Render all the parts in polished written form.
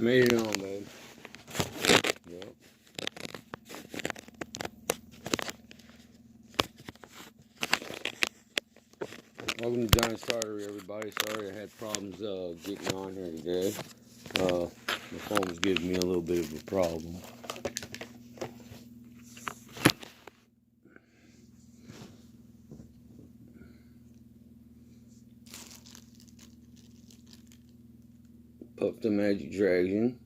Made it on, babe. Yep. Welcome to John's Tartary, everybody. Sorry I had problems getting on here today. My phone was giving me a little bit of a problem. Puff the Magic Dragon.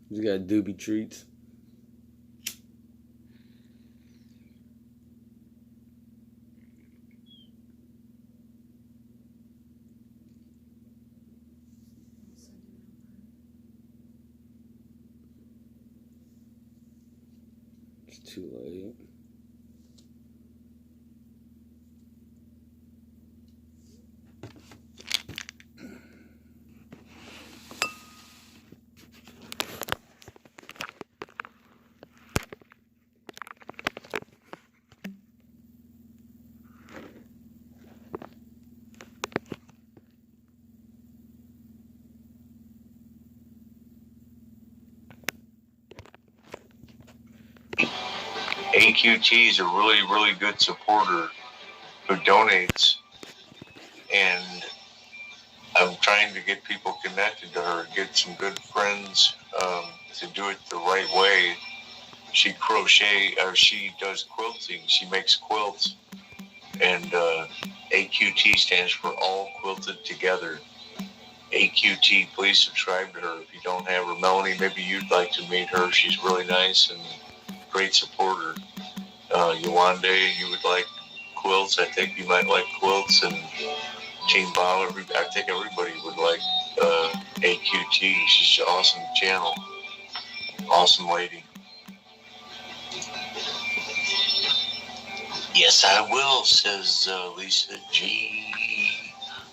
He's got doobie treats. It's too late. AQT is a really good supporter who donates, and I'm trying to get people connected to her, get some good friends to do it the right way. She does quilting. She makes quilts, and AQT stands for All Quilted Together. AQT, please subscribe to her if you don't have her. Melanie, maybe you'd like to meet her. She's really nice and great supporter. Yawande, you would like quilts. I think you might like quilts. And Team Bob, I think everybody would like AQT. She's an awesome channel. Awesome lady. Yes, I will, says Lisa G.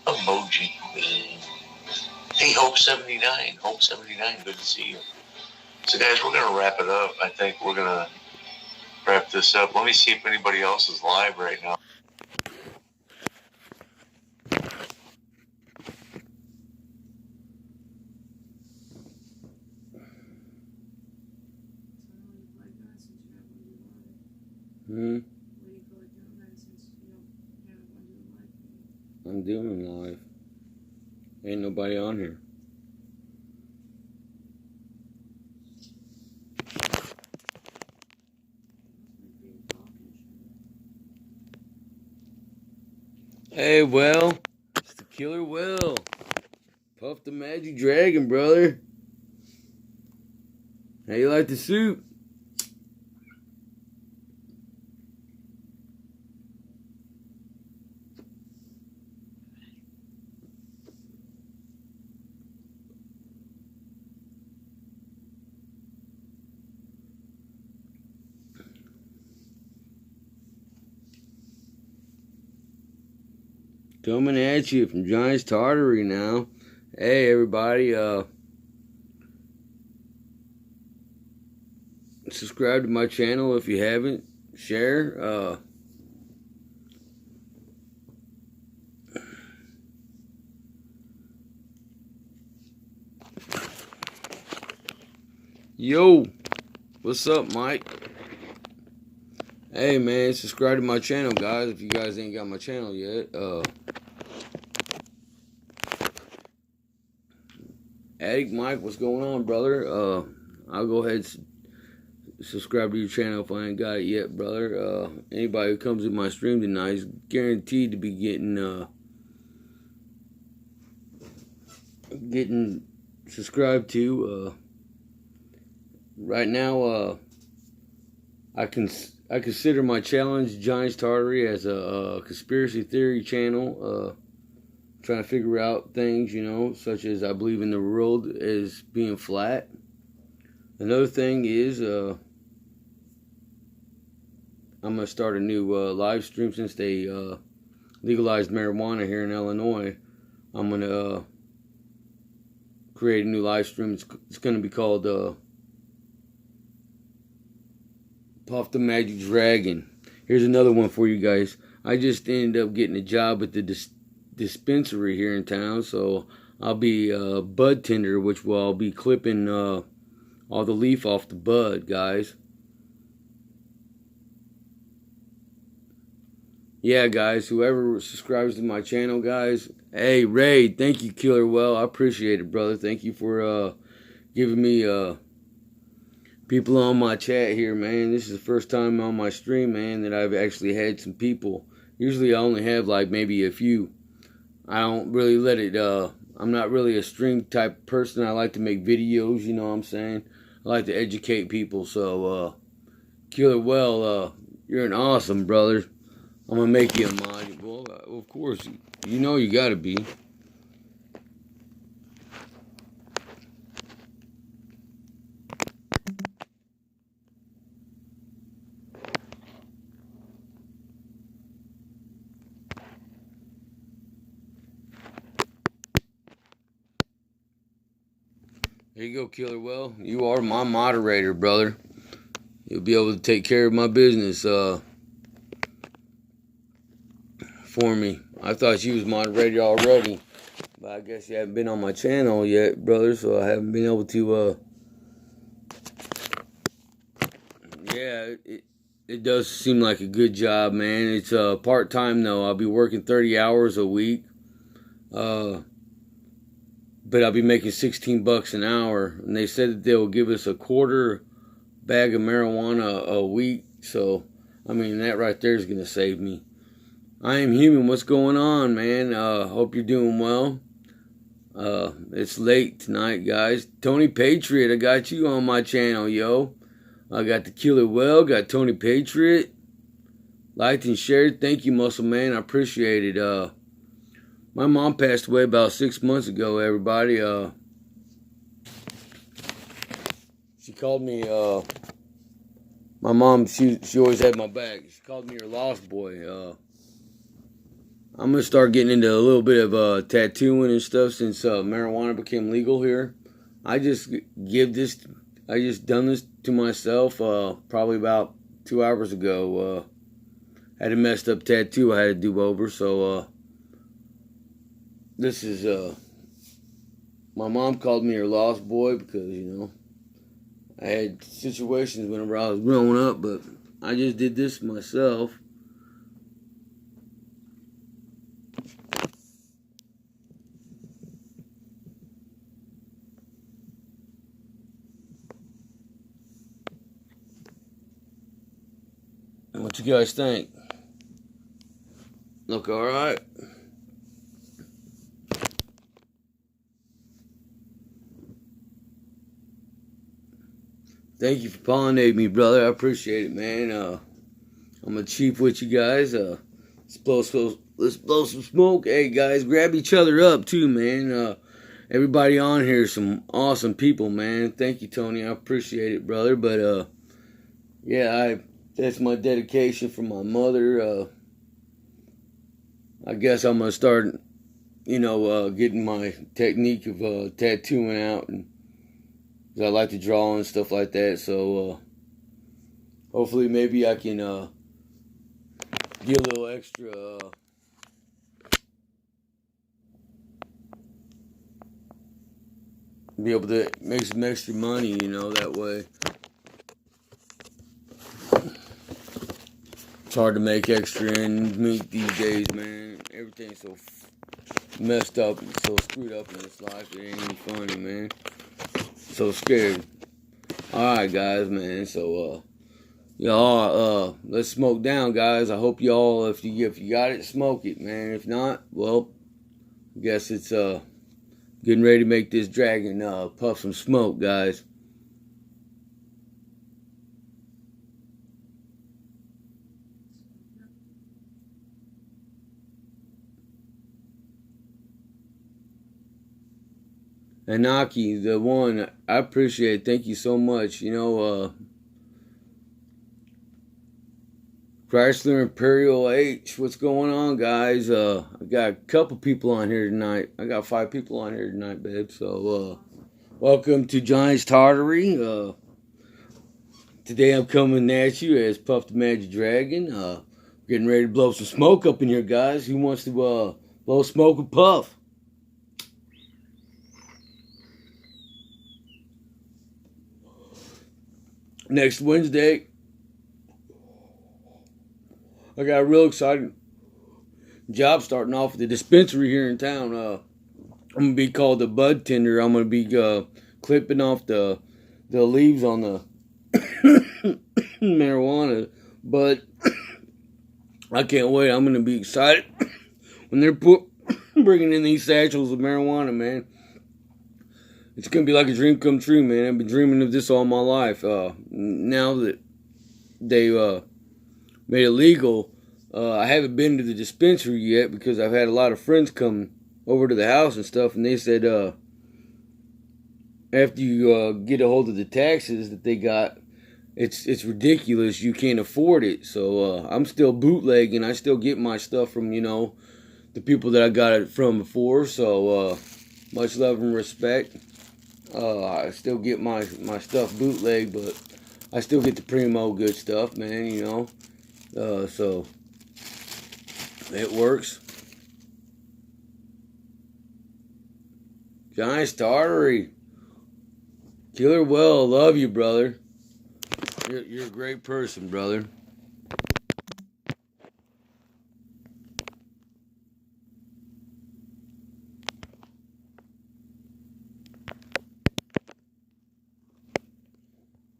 Emoji Queen. Hey, Hope79. Hope79, good to see you. So, guys, we're going to wrap it up. I think we're going to wrap this up. Let me see if anybody else is live right now. I'm doing live. Ain't nobody on here. Hey, Will. It's the Killer Will. Puff the Magic Dragon, brother. How you like the soup? Coming at you from John's Tartary now. Hey, everybody. Subscribe to my channel if you haven't. Share. Yo, what's up, Mike? Hey, man, subscribe to my channel, guys, if you guys ain't got my channel yet. Addict Mike, what's going on, brother? I'll go ahead and subscribe to your channel if I ain't got it yet, brother. Anybody who comes in my stream tonight is guaranteed to be getting subscribed to. Right now, I consider my challenge, John's Tartary, as a conspiracy theory channel. Trying to figure out things, you know, such as I believe in the world as being flat. Another thing is, I'm going to start a new live stream since they legalized marijuana here in Illinois. I'm going to create a new live stream. It's going to be called Puff the Magic Dragon. Here's another one for you guys. I just ended up getting a job at the dispensary here in town, so I'll be bud tender, which will I'll be clipping all the leaf off the bud, guys. Yeah, guys, whoever subscribes to my channel, guys. Hey, Ray, thank you, Killer Well. I appreciate it, brother. Thank you for giving me people on my chat here, man. This is the first time on my stream, man, that I've actually had some people. Usually I only have like maybe a few. I don't really let it, I'm not really a stream type person. I like to make videos, you know what I'm saying? I like to educate people. So, Killer Well, you're an awesome brother. I'm going to make you a mod. Well, of course, you know you got to be. There you go, Killer Well. You are my moderator, brother. You'll be able to take care of my business for me. I thought you was moderator already, but I guess you haven't been on my channel yet, brother, so I haven't been able to, yeah, it does seem like a good job, man. It's part-time, though. I'll be working 30 hours a week, but I'll be making $16 an hour, and they said that they'll give us a quarter bag of marijuana a week, so, I mean, that right there is going to save me. I am human. What's going on, man? Hope you're doing well. It's late tonight, guys. Tony Patriot, I got you on my channel, yo. I got the Killer Well, got Tony Patriot. Liked and shared. Thank you, Muscle Man. I appreciate it. My mom passed away about 6 months ago, everybody. She called me, my mom, she always had my back. She called me her lost boy. I'm going to start getting into a little bit of tattooing and stuff since marijuana became legal here. I just done this to myself probably about 2 hours ago. Had a messed up tattoo I had to do over, so this is, my mom called me her lost boy because, you know, I had situations whenever I was growing up, but I just did this myself. What you guys think? Look alright? Thank you for pollinating me, brother. I appreciate it, man. I'm gonna chief with you guys. Let's blow some smoke. Hey, guys, grab each other up, too, man. Everybody on here is some awesome people, man. Thank you, Tony. I appreciate it, brother. But, yeah, that's my dedication for my mother. I guess I'm going to start, you know, getting my technique of tattooing out. And I like to draw and stuff like that. So, hopefully maybe I can get a little extra... be able to make some extra money, you know, that way. It's hard to make extra ends meet these days, man. Everything's so messed up and so screwed up in this life. It ain't even funny, man. So scared. Alright, guys, man. So, y'all, let's smoke down, guys. I hope y'all, if you got it, smoke it, man. If not, well, I guess it's, getting ready to make this dragon, puff some smoke, guys. Anaki, the one, I appreciate it. Thank you so much. You know, Chrysler Imperial H, what's going on, guys? I got a couple people on here tonight. I got 5 people on here tonight, babe. So, welcome to Johnny's Tartary. Today I'm coming at you as Puff the Magic Dragon. Getting ready to blow some smoke up in here, guys. Who wants to blow smoke with Puff? next Wednesday, I got a real exciting job starting off at the dispensary here in town. I'm gonna be called the bud tender. I'm gonna be clipping off the leaves on the marijuana, but I can't wait. I'm gonna be excited when they're bringing in these satchels of marijuana, man. It's gonna be like a dream come true, man. I've been dreaming of this all my life. Now that they made it legal, I haven't been to the dispensary yet because I've had a lot of friends come over to the house and stuff, and they said after you get a hold of the taxes that they got, it's ridiculous. You can't afford it. So I'm still bootlegging. I still get my stuff from the people that I got it from before. So much love and respect. I still get my stuff bootleg, but I still get the primo good stuff, man. So it works. Giants Tartary. Killer Well, love you, brother. You're a great person, brother.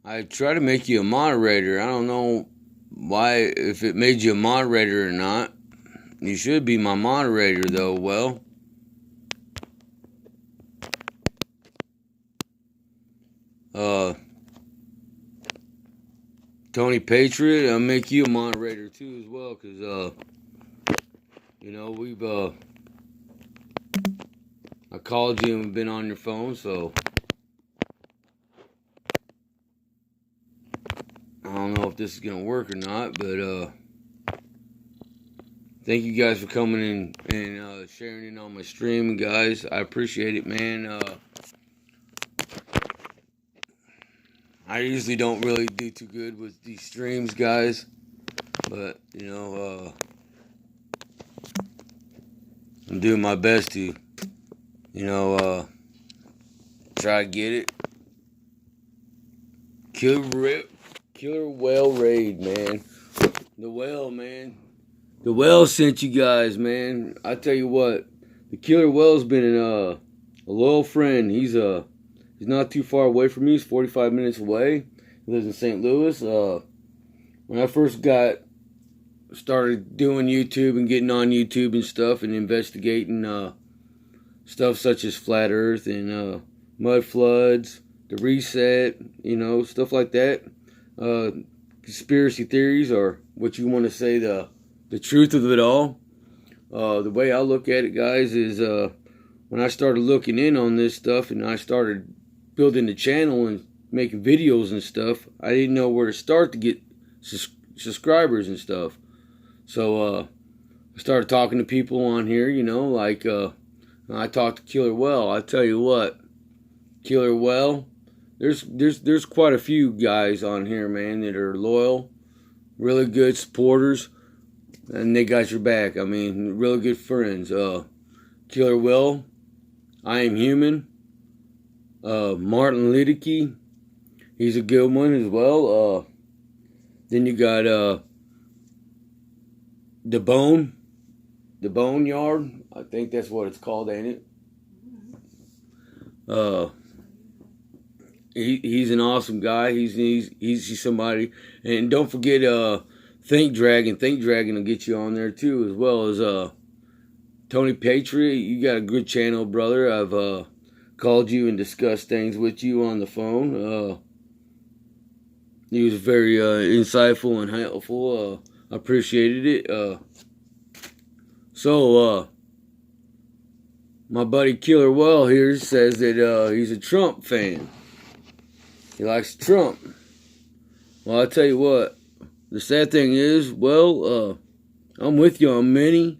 I try to make you a moderator. I don't know why, if it made you a moderator or not. You should be my moderator, though. Well, Tony Patriot, I'll make you a moderator too as well, because we've I called you and been on your phone, so I don't know if this is gonna work or not, but thank you guys for coming in and sharing in on my stream, guys. I appreciate it, man. I usually don't really do too good with these streams, guys, but I'm doing my best to try to get it. Killer Whale Raid, man. The whale, man. The whale sent you guys, man. I tell you what, the Killer Whale's been a loyal friend. He's not too far away from me. He's 45 minutes away. He lives in St. Louis. When I first started doing YouTube and getting on YouTube and stuff and investigating stuff such as flat Earth and mud floods, the reset, stuff like that. Conspiracy theories, or what you want to say, the truth of it all. The way I look at it, guys, is when I started looking in on this stuff and I started building the channel and making videos and stuff, I didn't know where to start to get subscribers and stuff. So I started talking to people on here, like I talked to Killer Well. I tell you what, Killer Well, there's quite a few guys on here, man, that are loyal, really good supporters, and they got your back. I mean, really good friends. Killer Well, I Am Human, Martin Liddicky, he's a good one as well. Then you got the Boneyard. I think that's what it's called, ain't it? He's an awesome guy. He's somebody. And don't forget Think Dragon. Think Dragon will get you on there too, as well as Tony Patriot. You got a good channel, brother. I've called you and discussed things with you on the phone. He was very insightful and helpful. I appreciated it. So my buddy Killer Well here says that he's a Trump fan. He likes Trump. Well, I tell you what, the sad thing is, I'm with you on many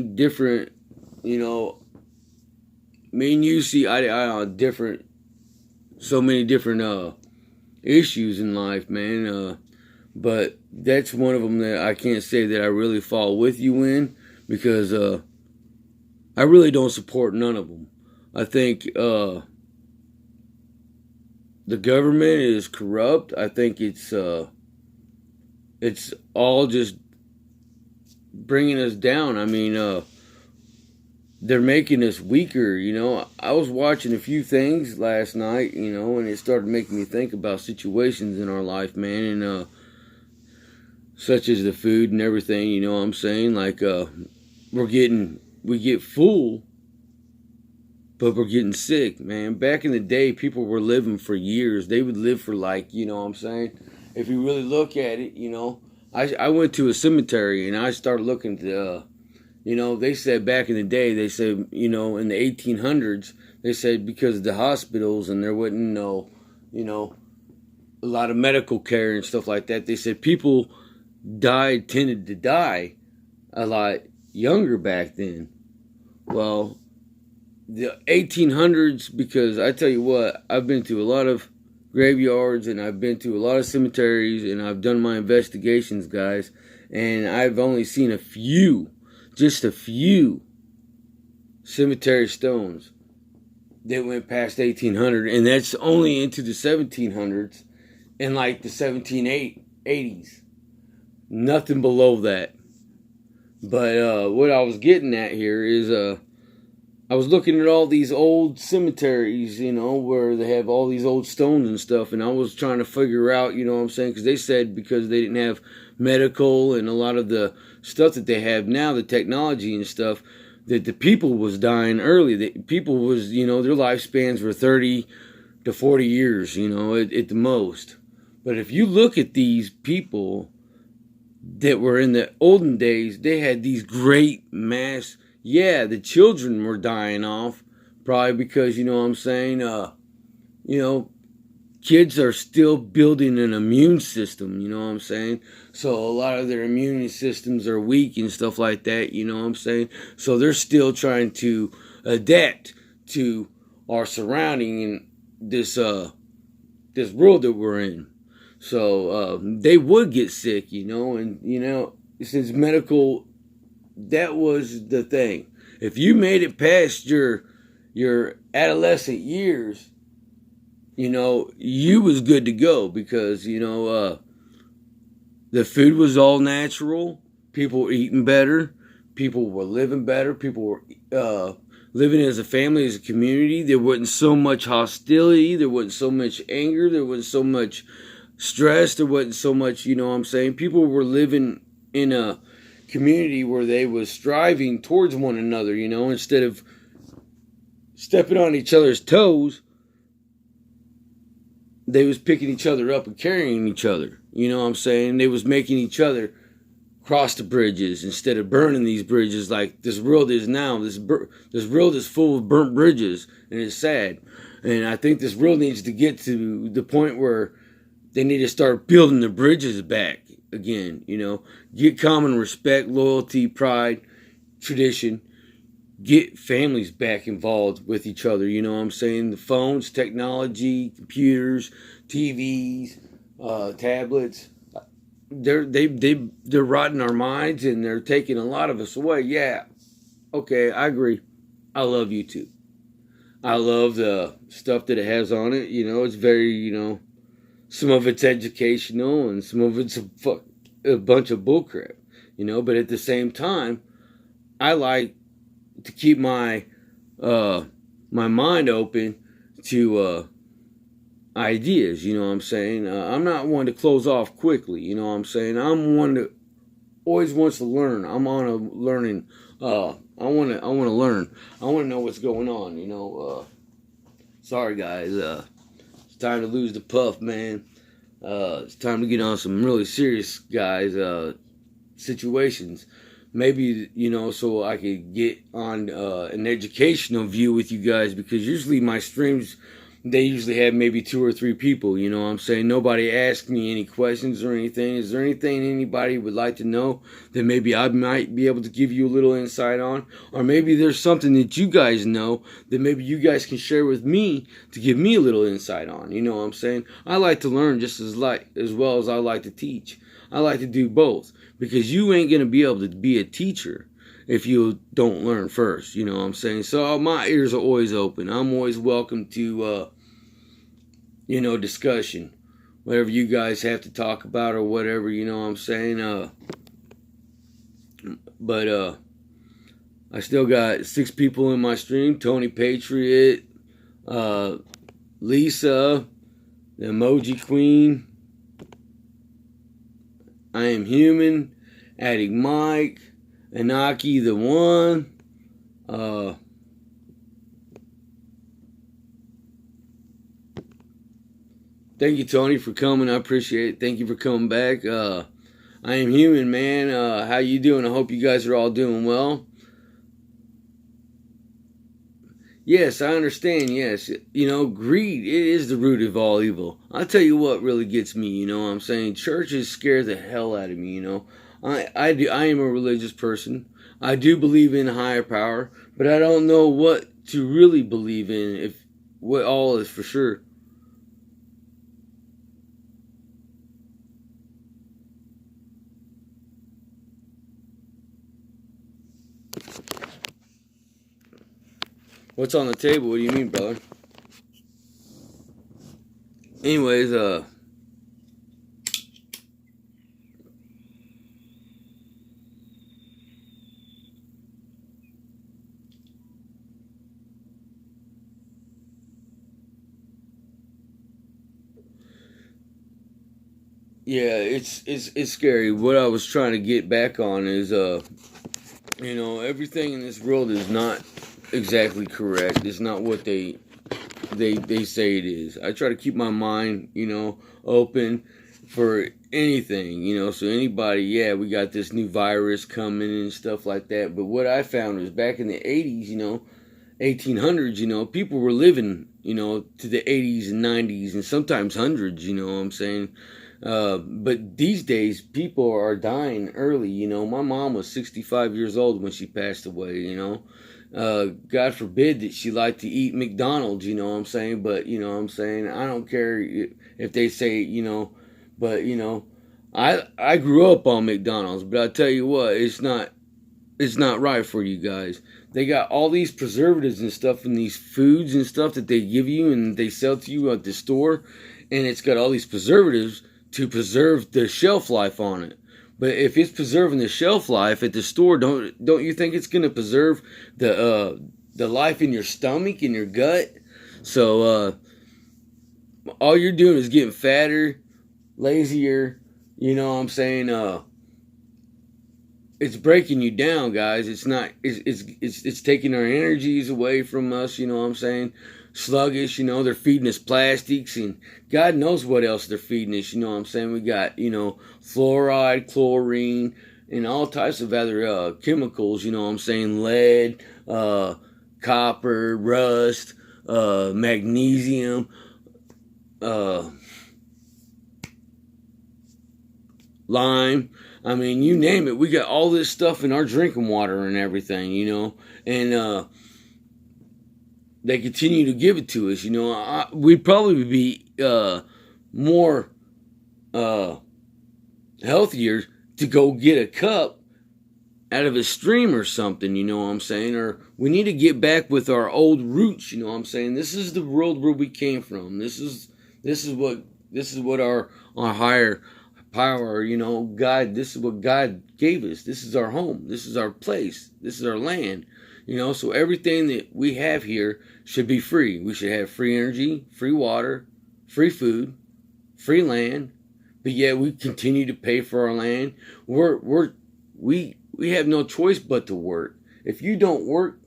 different, me and you see eye to eye on so many different issues in life, man. But that's one of them that I can't say that I really fall with you in, because I really don't support none of them. I think the the government is corrupt. I think it's all just bringing us down. I mean, they're making us weaker. I was watching a few things last night, and it started making me think about situations in our life, man, and such as the food and everything. You know what I'm saying? Like, we get full, but we're getting sick, man. Back in the day, people were living for years. They would live for, like, you know what I'm saying? If you really look at it, I went to a cemetery and I started looking to, they said back in the day, they said, in the 1800s, they said because of the hospitals and there wasn't no, a lot of medical care and stuff like that, they said people tended to die a lot younger back then. Well, the 1800s, because I tell you what, I've been to a lot of graveyards and I've been to a lot of cemeteries and I've done my investigations, guys, and I've only seen just a few cemetery stones that went past 1800, and that's only into the 1700s and like the 1780s. Nothing below that. But what I was getting at here is I was looking at all these old cemeteries, where they have all these old stones and stuff, and I was trying to figure out, what I'm saying, because they said because they didn't have medical and a lot of the stuff that they have now, the technology and stuff, that the people was dying early. That people was, their lifespans were 30 to 40 years, at the most. But if you look at these people that were in the olden days, they had these great mass. Yeah, the children were dying off, probably because, what I'm saying, kids are still building an immune system, what I'm saying? So a lot of their immune systems are weak and stuff like that, what I'm saying? So they're still trying to adapt to our surrounding and this world that we're in. So they would get sick, and, since medical, that was the thing. If you made it past your adolescent years, you was good to go because, the food was all natural. People were eating better. People were living better. People were living as a family, as a community. There wasn't so much hostility. There wasn't so much anger. There wasn't so much stress. There wasn't so much, what I'm saying. People were living in a community where they was striving towards one another, instead of stepping on each other's toes, they was picking each other up and carrying each other, what I'm saying? They was making each other cross the bridges instead of burning these bridges like this world is now. This world is full of burnt bridges, and it's sad. And I think this world needs to get to the point where they need to start building the bridges back again, get common respect, loyalty, pride, tradition, get families back involved with each other, what I'm saying? The phones, technology, computers, TVs, tablets, they're rotting our minds and they're taking a lot of us away. Yeah, okay, I agree. I love YouTube. I love the stuff that it has on it, it's very, some of it's educational and some of it's a bunch of bullcrap, but at the same time, I like to keep my mind open to ideas, what I'm saying? I'm not one to close off quickly, what I'm saying? I'm one that always wants to learn. I'm on a learning, I want to learn. I want to know what's going on, sorry guys, it's time to lose the puff, man. It's time to get on some really serious guys, situations. Maybe, so I could get on an educational view with you guys, because usually my streams, they usually have maybe 2 or 3 people, what I'm saying? Nobody asks me any questions or anything. Is there anything anybody would like to know that maybe I might be able to give you a little insight on? Or maybe there's something that you guys know that maybe you guys can share with me to give me a little insight on, what I'm saying? I like to learn just as well as I like to teach. I like to do both, because you ain't going to be able to be a teacher if you don't learn first, what I'm saying? So my ears are always open. I'm always welcome to, discussion. Whatever you guys have to talk about or whatever, you know what I'm saying? But I still got 6 people in my stream. Tony Patriot, Lisa, the Emoji Queen, I Am Human, Addict Mike, Anaki the One, thank you, Tony, for coming. I appreciate it. Thank you for coming back. I Am Human, man. How you doing? I hope you guys are all doing well. Yes, I understand. Yes, greed, it is the root of all evil. I'll tell you what really gets me, you know what I'm saying? Churches scare the hell out of me, you know. I am a religious person. I do believe in a higher power, but I don't know what to really believe in, if what all is for sure. What's on the table? What do you mean, brother? Anyways, yeah, it's scary. What I was trying to get back on is everything in this world is not exactly correct. It's not what they say it is. I try to keep my mind, open for anything, so anybody, yeah, we got this new virus coming and stuff like that. But what I found was back in the 80s, 1800s, people were living, to the 80s and 90s and sometimes hundreds, you know what I'm saying? But these days, people are dying early, My mom was 65 years old when she passed away, God forbid that she liked to eat McDonald's, you know what I'm saying? But, you know what I'm saying? I don't care if they say, but, I grew up on McDonald's, but I tell you what, it's not right for you guys. They got all these preservatives and stuff in these foods and stuff that they give you and they sell to you at the store, and it's got all these preservatives to preserve the shelf life on it. But if it's preserving the shelf life at the store, don't you think it's going to preserve the life in your stomach, in your gut? So all you're doing is getting fatter, lazier. You know what I'm saying? It's breaking you down, guys. It's not. It's taking our energies away from us. You know what I'm saying? Sluggish, they're feeding us plastics and God knows what else they're feeding us, you know what I'm saying? We got, fluoride, chlorine, and all types of other chemicals, you know what I'm saying? Lead, copper, rust, magnesium, lime. I mean, you name it. We got all this stuff in our drinking water and everything, and they continue to give it to us, we'd probably be more healthier to go get a cup out of a stream or something, you know what I'm saying? Or we need to get back with our old roots, you know what I'm saying? This is the world where we came from. This is what our higher power, God, this is what God gave us. This is our home. This is our place. This is our land. So everything that we have here should be free. We should have free energy, free water, free food, free land. But yet we continue to pay for our land. We have no choice but to work. If you don't work,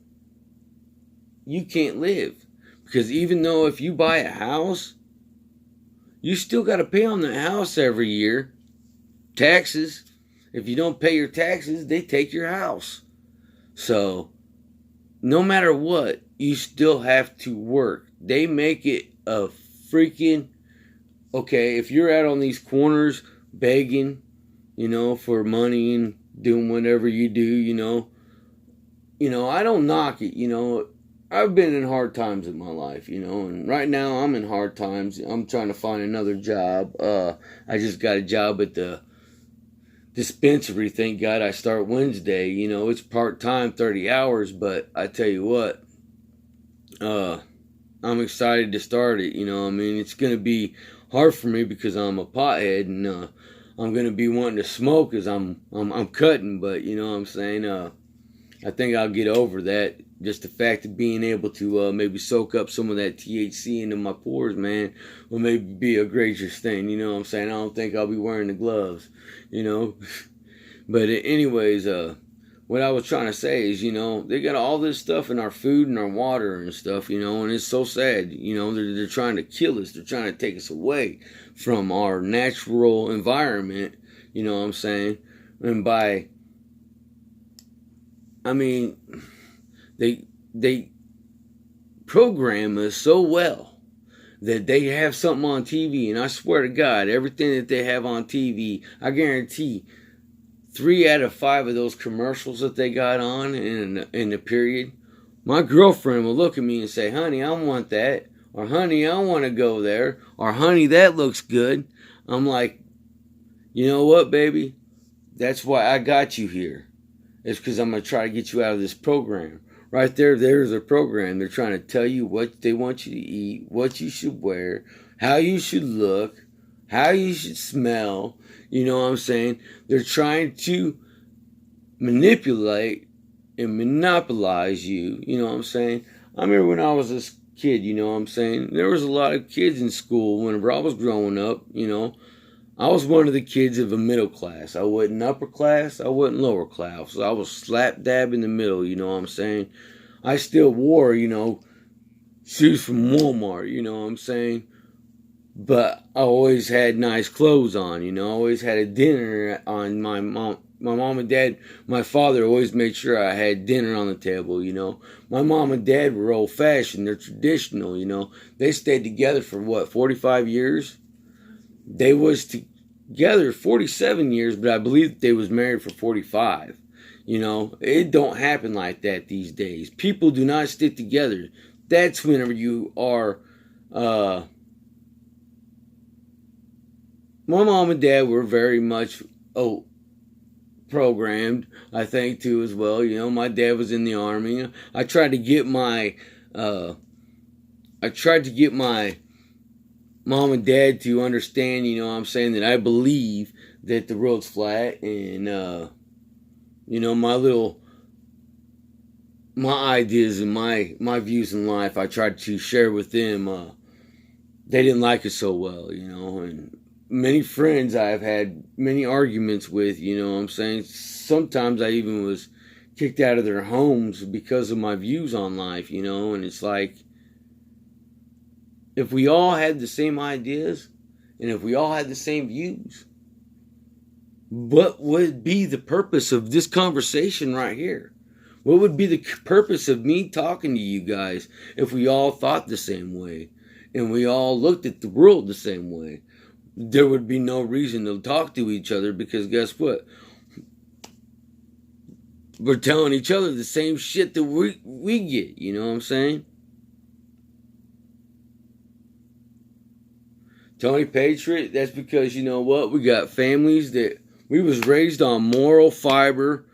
you can't live. Because even though if you buy a house, you still got to pay on the house every year. Taxes. If you don't pay your taxes, they take your house. So no matter what, you still have to work. They make it a freaking, okay, if you're out on these corners begging, for money and doing whatever you do, I don't knock it, I've been in hard times in my life, and right now I'm in hard times. I'm trying to find another job. I just got a job at the dispensary, thank God. I start Wednesday, it's part-time, 30 hours, but I tell you what, I'm excited to start it. You know, I mean, it's gonna be hard for me because I'm a pothead, and I'm gonna be wanting to smoke as I'm cutting. But you know what I'm saying? I think I'll get over that. Just the fact of being able to maybe soak up some of that THC into my pores, man, will maybe be a gracious thing. You know what I'm saying? I don't think I'll be wearing the gloves, you know. But anyways, what I was trying to say is, you know, they got all this stuff in our food and our water and stuff, you know, and it's so sad. You know, they're trying to kill us. They're trying to take us away from our natural environment, you know what I'm saying? And they program us so well that they have something on TV, and I swear to God, everything that they have on TV, I guarantee 3 out of 5 of those commercials that they got on in the period, my girlfriend will look at me and say, honey, I want that, or honey, I want to go there, or honey, that looks good. I'm like, you know what, baby? That's why I got you here. It's because I'm going to try to get you out of this program. Right there's a program. They're trying to tell you what they want you to eat, what you should wear, how you should look, how you should smell. You know what I'm saying? They're trying to manipulate and monopolize you. You know what I'm saying? I remember when I was a kid, you know what I'm saying? There was a lot of kids in school whenever I was growing up, you know. I was one of the kids of a middle class. I wasn't upper class. I wasn't lower class. So I was slap dab in the middle, you know what I'm saying? I still wore, you know, shoes from Walmart, you know what I'm saying? But I always had nice clothes on, you know. I always had a dinner on my mom and dad. My father always made sure I had dinner on the table, you know. My mom and dad were old-fashioned. They're traditional, you know. They stayed together for, 45 years? They was together 47 years, but I believe they was married for 45. You know, it don't happen like that these days. People do not stick together. That's whenever you are, my mom and dad were very much, programmed, I think, too, as well. You know, my dad was in the Army. I tried to get my mom and dad to understand, you know what I'm saying, that I believe that the world's flat, and you know, my ideas and my views in life, I tried to share with them. They didn't like it so well, you know, and many friends I've had many arguments with, you know what I'm saying. Sometimes I even was kicked out of their homes because of my views on life, you know, and it's like, if we all had the same ideas, and if we all had the same views, what would be the purpose of this conversation right here? What would be the purpose of me talking to you guys if we all thought the same way, and we all looked at the world the same way? There would be no reason to talk to each other, because guess what? We're telling each other the same shit that we get, you know what I'm saying? Tony Patriot, that's because, you know what, we got families that we was raised on moral fiber,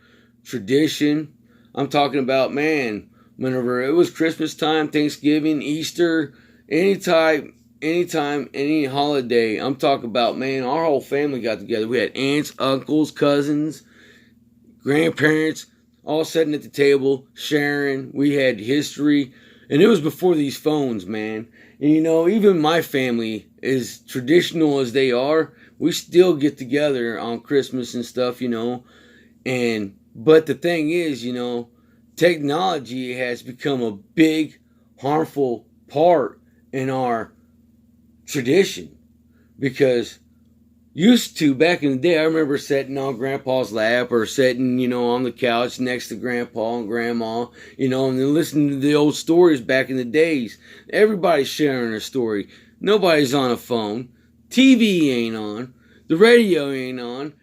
tradition. I'm talking about, man, whenever it was Christmas time, Thanksgiving, Easter, anytime, any holiday, I'm talking about, man, our whole family got together. We had aunts, uncles, cousins, grandparents, all sitting at the table, sharing. We had history, and it was before these phones, man. And, you know, even my family, as traditional as they are, we still get together on Christmas and stuff, you know. But the thing is, you know, technology has become a big, harmful part in our tradition. Because used to, back in the day, I remember sitting on Grandpa's lap, or sitting, you know, on the couch next to Grandpa and Grandma, you know, and then listening to the old stories back in the days. Everybody's sharing a story. Nobody's on a phone. TV ain't on. The radio ain't on.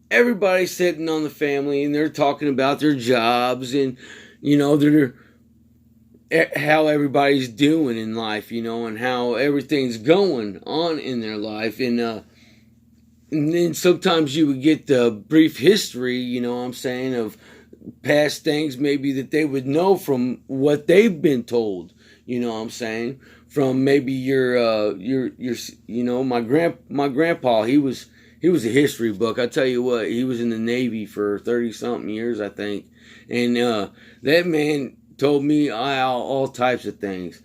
Everybody's sitting on the family, and they're talking about their jobs, and, you know, how everybody's doing in life, you know, and how everything's going on in their life. And then sometimes you would get the brief history, you know what I'm saying, of past things maybe that they would know from what they've been told, You know what I'm saying? From maybe my grandpa, he was a history book. I tell you what, he was in the Navy for 30 something years, I think. And that man told me all types of things.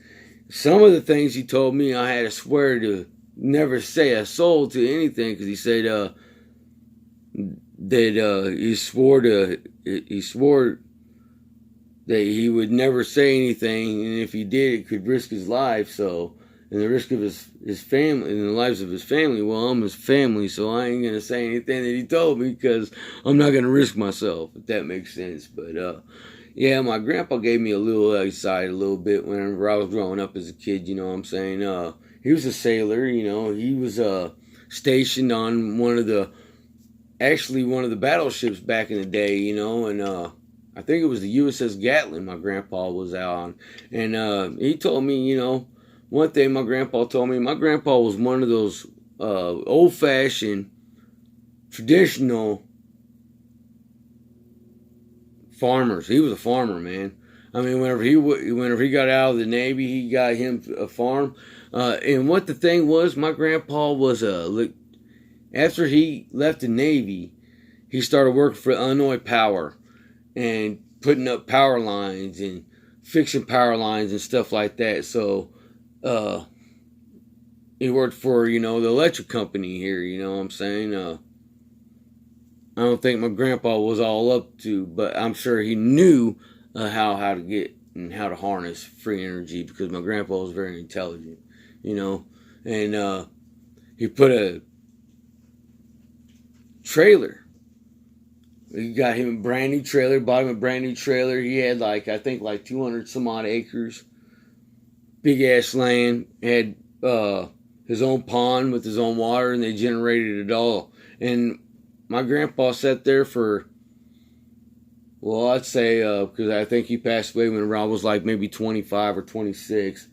Some of the things he told me, I had to swear to never say a soul to anything, because he said that he swore that he would never say anything, and if he did, it could risk his life. So, and the risk of his family and the lives of his family. Well, I'm his family, so I ain't gonna say anything that he told me, because I'm not gonna risk myself, if that makes sense. But yeah, my grandpa gave me a little excited a little bit whenever I was growing up as a kid. You know what I'm saying? He was a sailor. You know, he was stationed on one of the battleships back in the day. You know, and I think it was the USS Gatlin my grandpa was out on. And he told me, you know, one thing my grandpa told me, my grandpa was one of those old-fashioned, traditional farmers. He was a farmer, man. I mean, whenever he got out of the Navy, he got him a farm. And what the thing was, my grandpa was after he left the Navy, he started working for Illinois Power and putting up power lines and fixing power lines and stuff like that. So he worked for, you know, the electric company here, you know what I'm saying? I don't think my grandpa was all up to, but I'm sure he knew how to get and how to harness free energy, because my grandpa was very intelligent, you know. And he put a trailer. He got him a brand new trailer, bought him a brand new trailer. He had I think 200 some odd acres, big ass land. Had his own pond with his own water, and they generated it all. And my grandpa sat there for, well, I'd say, because I think he passed away when I was maybe 25 or 26.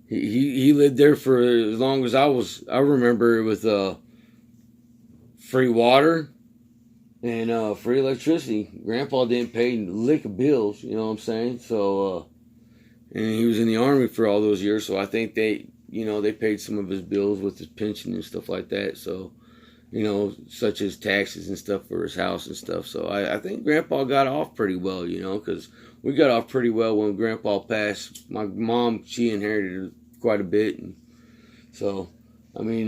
He lived there for as long as I remember, with free water and free electricity. Grandpa didn't pay a lick of bills, you know what I'm saying? So, and he was in the Army for all those years, so I think they paid some of his bills with his pension and stuff like that. So, you know, such as taxes and stuff for his house and stuff. So I think Grandpa got off pretty well, you know, because we got off pretty well when Grandpa passed. My mom, she inherited quite a bit. And so, I mean,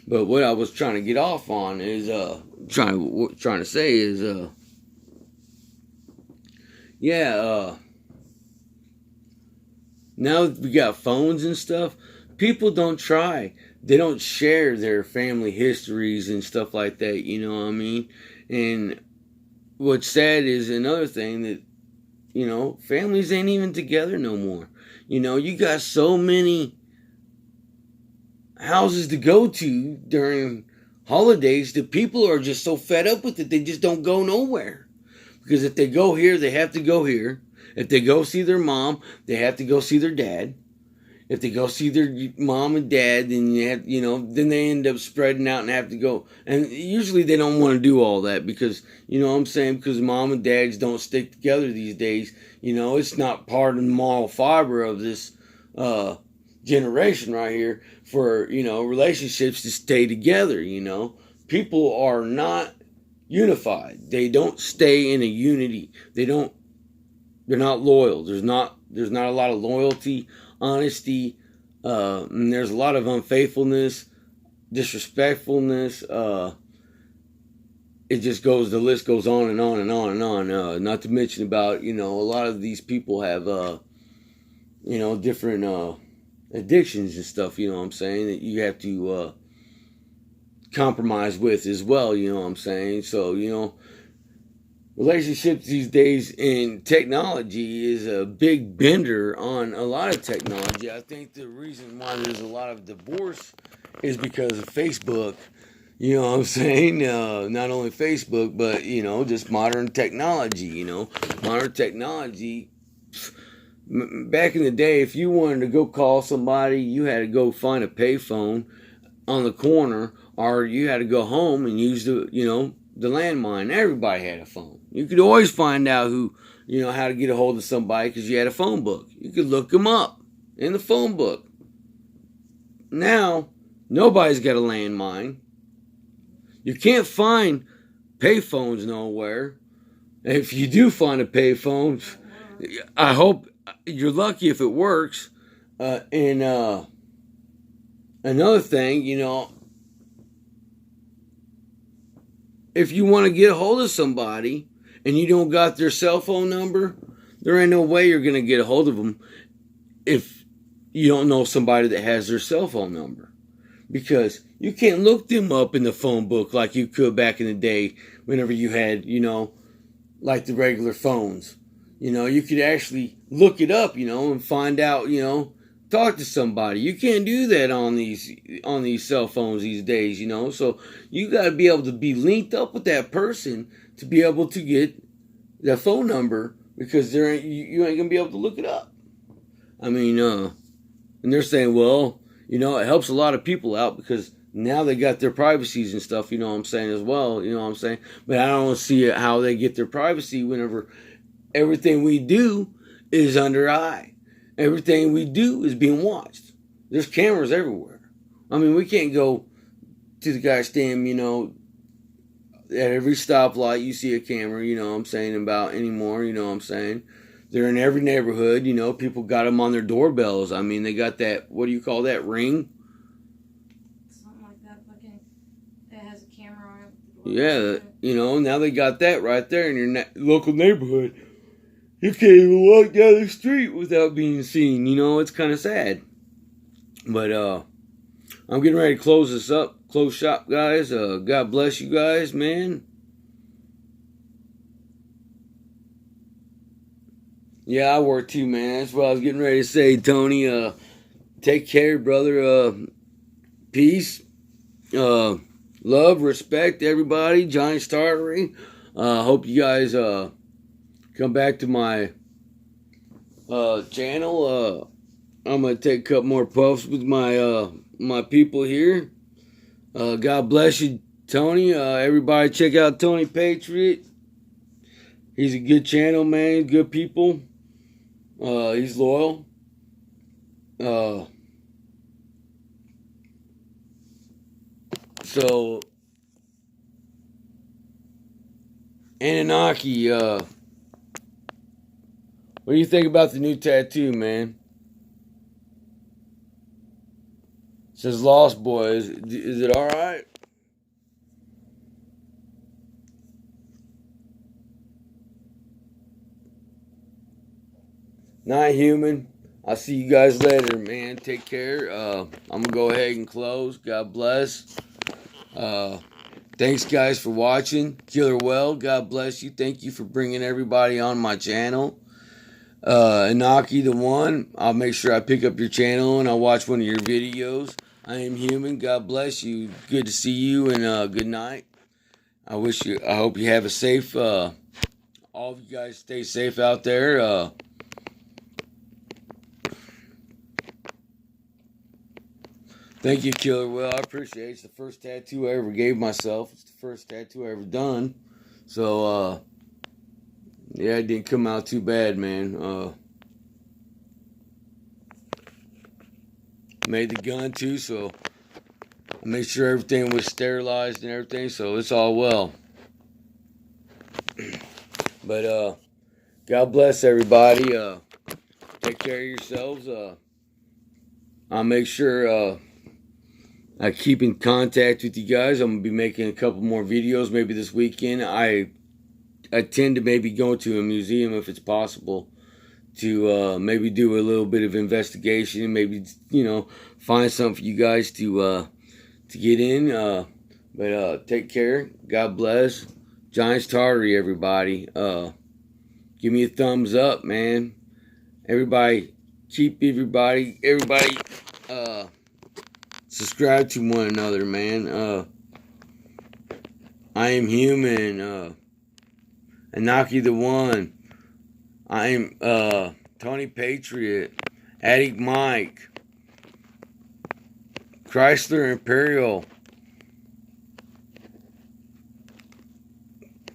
but what I was trying to get off on is, trying to say is, now that we got phones and stuff, people don't try. They don't share their family histories and stuff like that, you know what I mean? And what's sad is another thing that, you know, families ain't even together no more. You know, you got so many houses to go to during holidays that people are just so fed up with it, they just don't go nowhere. Because if they go here, they have to go here. If they go see their mom, they have to go see their dad. If they go see their mom and dad, then then they end up spreading out and have to go. And usually they don't want to do all that, because, you know what I'm saying, because mom and dads don't stick together these days. You know, it's not part of the moral fiber of this generation right here for, you know, relationships to stay together, you know. People are not unified. They don't stay in a unity. They're not loyal. There's not a lot of loyalty, honesty, and there's a lot of unfaithfulness, disrespectfulness. It just goes, the list goes on and on and on and on. Not to mention about, you know, a lot of these people have, you know, different addictions and stuff, you know what I'm saying, that you have to compromise with as well, you know what I'm saying. So, you know, relationships these days in technology is a big bender on a lot of technology. I think the reason why there's a lot of divorce is because of Facebook. You know what I'm saying? Not only Facebook, but, you know, just modern technology, you know. Modern technology, back in the day, if you wanted to go call somebody, you had to go find a payphone on the corner, or you had to go home and use the landline. Everybody had a phone. You could always find out who how to get a hold of somebody because you had a phone book. You could look them up in the phone book. Now, nobody's got a landline. You can't find payphones nowhere. If you do find a payphone, I hope you're lucky if it works. And another thing, if you want to get a hold of somebody and you don't got their cell phone number, there ain't no way you're going to get a hold of them if you don't know somebody that has their cell phone number. Because you can't look them up in the phone book like you could back in the day whenever you had, like the regular phones. You could actually look it up, and find out, talk to somebody. You can't do that on these cell phones these days, So you got to be able to be linked up with that person to be able to get that phone number, because you ain't gonna be able to look it up. I mean, and they're saying, well, it helps a lot of people out because now they got their privacies and stuff, what I'm saying, as well, what I'm saying. But I don't see how they get their privacy whenever everything we do is under eye. Everything we do is being watched. There's cameras everywhere. I mean, we can't go to the guy's stand, at every stoplight you see a camera, what I'm saying, about anymore, what I'm saying. They're in every neighborhood, people got them on their doorbells. I mean, they got that, what do you call that, ring? Something like that, fucking, it has a camera on it. Yeah, now they got that right there in your local neighborhood. You can't even walk down the street without being seen, it's kind of sad. But, I'm getting ready to close this up, close shop, guys. God bless you guys, man. Yeah, I work too, man. That's what I was getting ready to say, Tony. Take care, brother. Peace. Love, respect, everybody. Johnny's Tartary. Hope you guys come back to my channel. I'm gonna take a couple more puffs with my people here. God bless you, Tony. Everybody check out Tony Patriot. He's a good channel, man. Good people. He's loyal. So, Anunnaki, what do you think about the new tattoo, man? It says Lost Boys. Is it alright? Not human. I'll see you guys later, man. Take care. I'm going to go ahead and close. God bless. Thanks, guys, for watching. Killer Well, God bless you. Thank you for bringing everybody on my channel. Inaki the One, I'll make sure I pick up your channel and I'll watch one of your videos. I am human. God bless you. Good to see you, and good night. I hope you have a safe, all of you guys stay safe out there. Thank you, Killer Will. I appreciate it. It's the first tattoo I ever gave myself. It's the first tattoo I ever done. So, yeah, it didn't come out too bad, man. Made the gun, too, so I made sure everything was sterilized and everything, so it's all well. But, God bless everybody. Take care of yourselves. I'll make sure, I keep in contact with you guys. I'm going to be making a couple more videos maybe this weekend. I tend to maybe go to a museum if it's possible to maybe do a little bit of investigation and maybe, find something for you guys to get in. But take care. God bless. Giants Tartary, everybody. Give me a thumbs up, man. Everybody, subscribe to one another, man. I am human. Inaki the One. I am Tony Patriot. Addict Mike. Chrysler Imperial.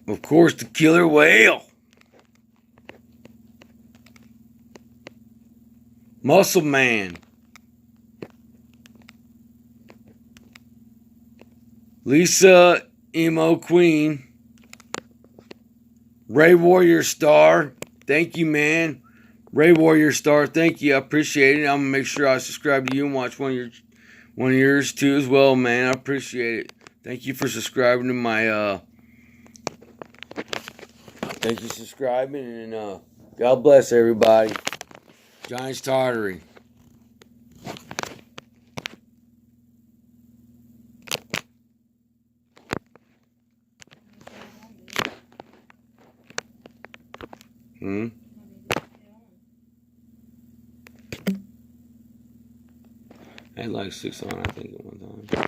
Of course, the Killer Whale. Muscle Man. Lisa Emo Queen. Ray Warrior Star. Thank you, man. Ray Warrior Star, thank you. I appreciate it. I'm gonna make sure I subscribe to you and watch one of yours too as well, man. I appreciate it. Thank you for subscribing to my thank you for subscribing, and God bless everybody. Giants Tartary. I had like 6 on, I think, at one time.